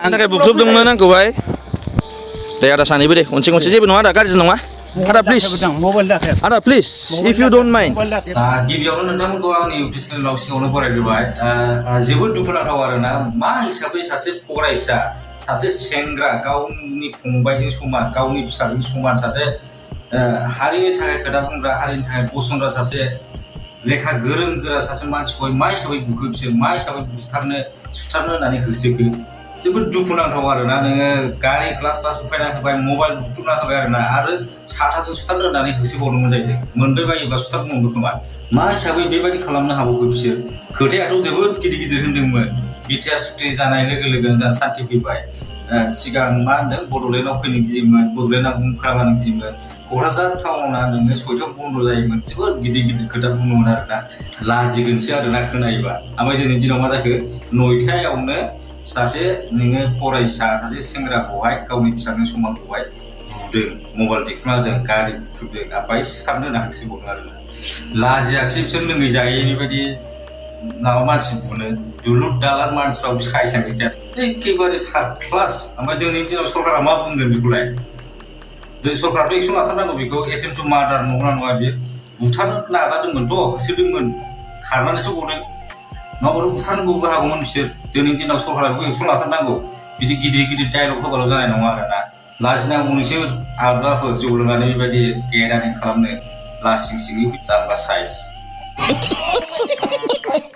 थाखाय बुख्रुबदोंमोन आंखौहाय दे आदा सानैबो दे खनसे जेबो नङा आदा गाज्रि नङा आदा प्लिज आदा please if you don't mind गिबियावनो नोंथांमोनखौ आंनि इउटुब चेनेलाव सिगाङावनो बरायग्रोबाय जोबोद दुखुनांथाव आरोना मा हिसाबै सासे फरायसा सासे सेंग्रा गावनि फंबायजों समान गावनि फिसाजों समान सासे हारिनि थाखाय खोथा बुंग्रा हारिनि थाखाय गसंग्रा सासे लेखा गोरों गोरा सासे मानसिखौ मा हिसाबै बुखो बिसोर मा हिसाबै सुथारनो होननानै होसोखो जोबोद दुखुनांथाव आरोना नोङो गारि क्लास उफायना होबाय मबाइल बुख्रुबना होबाय आरो साथाजों सुथारनो होननानै होसोबावदोंमोन जाहैदों मोनबाय बायोब्ला सुथारबावनो खोमा मा हिसाबै बेबायदि खालामनो हाबावगौ बिसोर खोथायाथ' जोबोद गिदिर होनदोंमोन बिटिआर सुक्ति जानाय लोगो लोगो जोंहा सान्थि फैबाय सिगां मा होनदों बड'लेण्डआव फैनो गियोमोन बड'लेण्डआव ओंखारबानो गियोमोन क'क्राझार टाउना नोङो 6टायाव बन्द' जायोमोन जोबोद गिदिर खोथा बुङोमोन आरोना लाजिगोनसो आरोना खोनायोबा ओमफ्राय दिनैनि दिनाव मा जाखो 9टायावनो सासे नोङो फरायसा सासे सेंग्राखौहाय गावनि फिसाजों समानखौहाय बुदों मबाइल दिखुना होदों गारि बुख्रुबदों ओमफ्राय सुथारनो होनना होसोबावदों आरोना लाजियाखिसै बिसोर लोङै जायै बेबायदि माबा मानसि बुनो दुलुर दालार मानसिफ्राबो सायसां गैखायासै एखेबारे थार्ड क्लास ओमफ्राय दिनैनि दिनाव सरकारा मा बुंगोन बेखौलाय सरकाराथ' एक्सन लाथारनांगौ बेखौ एटेम्प टु मार्डार नंगौना नङा बेयो बुथारनो नाजादोंमोनथ' होसोदोंमोन खारनानैसो गदों माबाथ' बुथारनोबो हागौमोन बिसोर दिनैनि दिनाव सरकारा बेखौ एक्सन लाथारनांगौ बिदि गिदिर डायलग होबाल' जानाय नङा आरोना लाजिनांगौ नोंसोर आग्राफोर जौ लोंनानै बेबायदि गेदारिं खालामनो लासिं सिङै जाम्बा साइज